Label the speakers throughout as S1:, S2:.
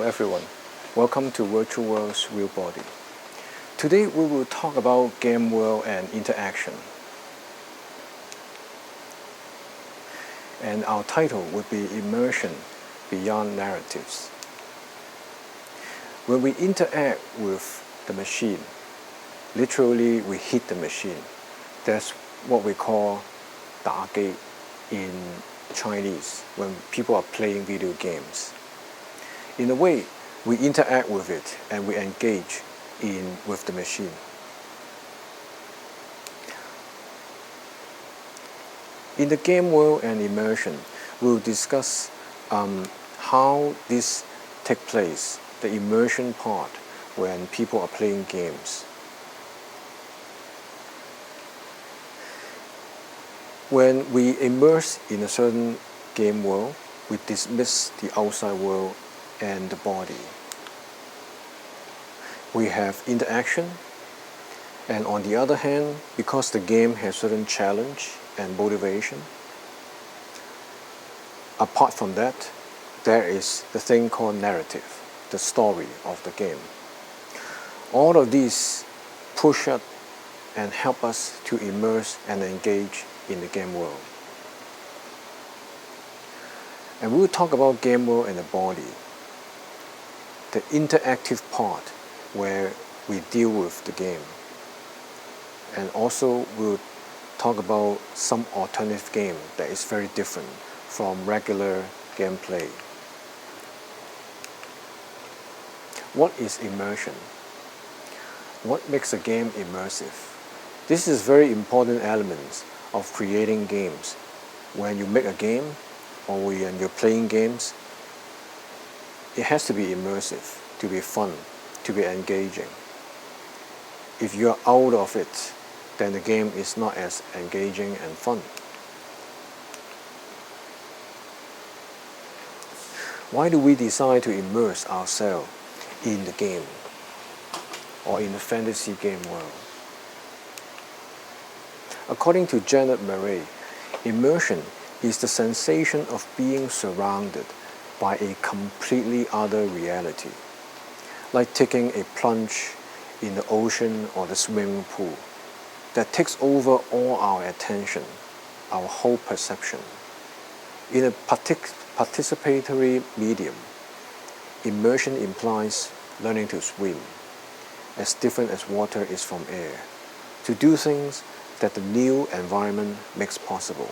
S1: everyone. Welcome to Virtual World's Real Body. Today we will talk about GameWorld and interaction. And our title would be Immersion Beyond Narratives. When we interact with the machine, literally we hit the machine. That's what we call 打機 in Chinese, when people are playing video games. In a way, we interact with it and we engage with the machine. In the game world and immersion, we'll discuss how this takes place, the immersion part, when people are playing games. When we immerse in a certain game world, we dismiss the outside world and the body. We have interaction, and on the other hand, because the game has certain challenge and motivation, apart from that, there is the thing called narrative, the story of the game. All of these push us and help us to immerse and engage in the game world. And we will talk about game world and the body, the interactive part where we deal with the game. And also we'll talk about some alternative game that is very different from regular gameplay. What is immersion? What makes a game immersive? This is very important element of creating games. When you make a game or when you're playing games, it has to be immersive, to be fun, to be engaging. If you're out of it, then the game is not as engaging and fun. Why do we decide to immerse ourselves in the game or in the fantasy game world? According to Janet Murray, immersion is the sensation of being surrounded by a completely other reality, like taking a plunge in the ocean or the swimming pool that takes over all our attention, our whole perception. In a participatory medium, immersion implies learning to swim, as different as water is from air, to do things that the new environment makes possible.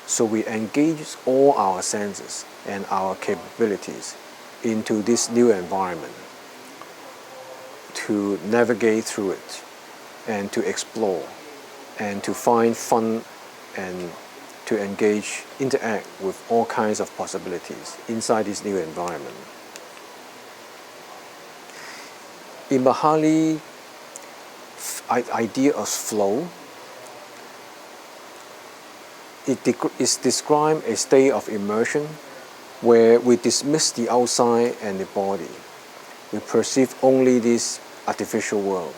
S1: So we engage all our senses and our capabilities into this new environment to navigate through it and to explore and to find fun and to engage, interact with all kinds of possibilities inside this new environment. In Bahali idea of flow, it is described a state of immersion where we dismiss the outside and the body. We perceive only this artificial world.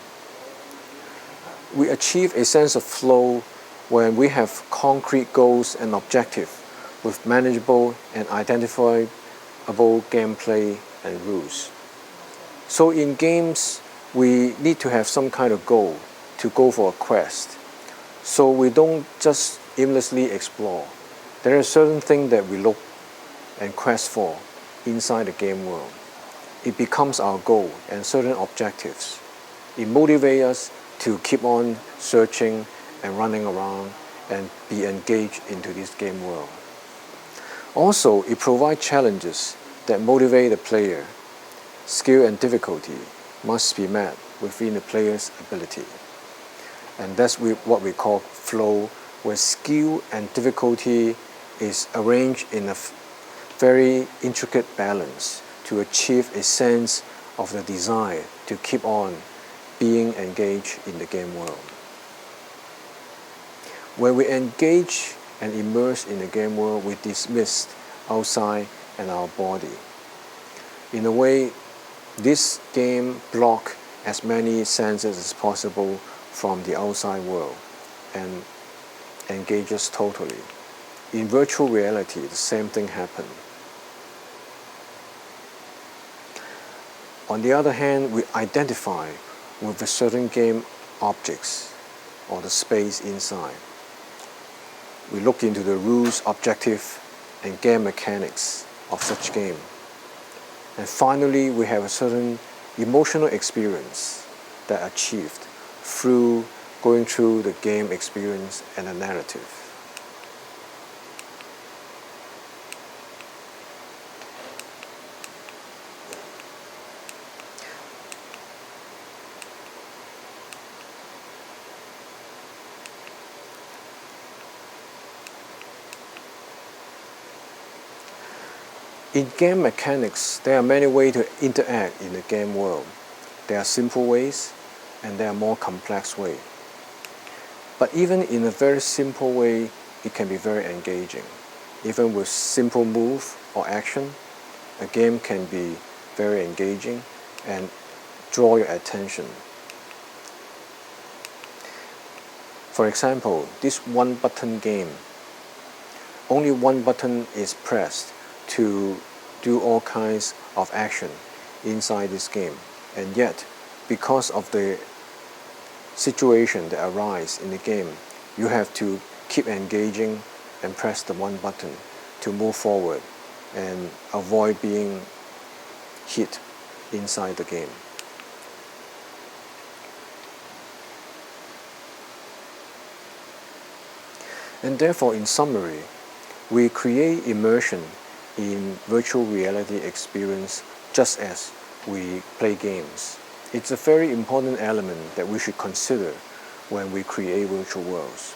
S1: We achieve a sense of flow when we have concrete goals and objectives with manageable and identifiable gameplay and rules. So in games, we need to have some kind of goal to go for a quest. So we don't just aimlessly explore. There are certain things that we look and quest for inside the game world. It becomes our goal and certain objectives. It motivates us to keep on searching and running around and be engaged into this game world. Also, it provides challenges that motivate the player. Skill and difficulty must be met within the player's ability. And that's what we call flow, where skill and difficulty is arranged in a very intricate balance to achieve a sense of the desire to keep on being engaged in the game world. When we engage and immerse in the game world, we dismiss outside and our body. In a way, this game blocks as many senses as possible from the outside world and engages totally. In virtual reality, the same thing happens. On the other hand, we identify with the certain game objects or the space inside. We look into the rules, objective, and game mechanics of such game. And finally, we have a certain emotional experience that achieved through going through the game experience and the narrative. In game mechanics, there are many ways to interact in the game world. There are simple ways and there are more complex ways. But even in a very simple way, it can be very engaging. Even with simple move or action, a game can be very engaging and draw your attention. For example, this one-button game. Only one button is pressed to do all kinds of action inside this game. And yet, because of the situation that arises in the game, you have to keep engaging and press the one button to move forward and avoid being hit inside the game. And therefore, in summary, we create immersion in virtual reality experience just as we play games. It's a very important element that we should consider when we create virtual worlds.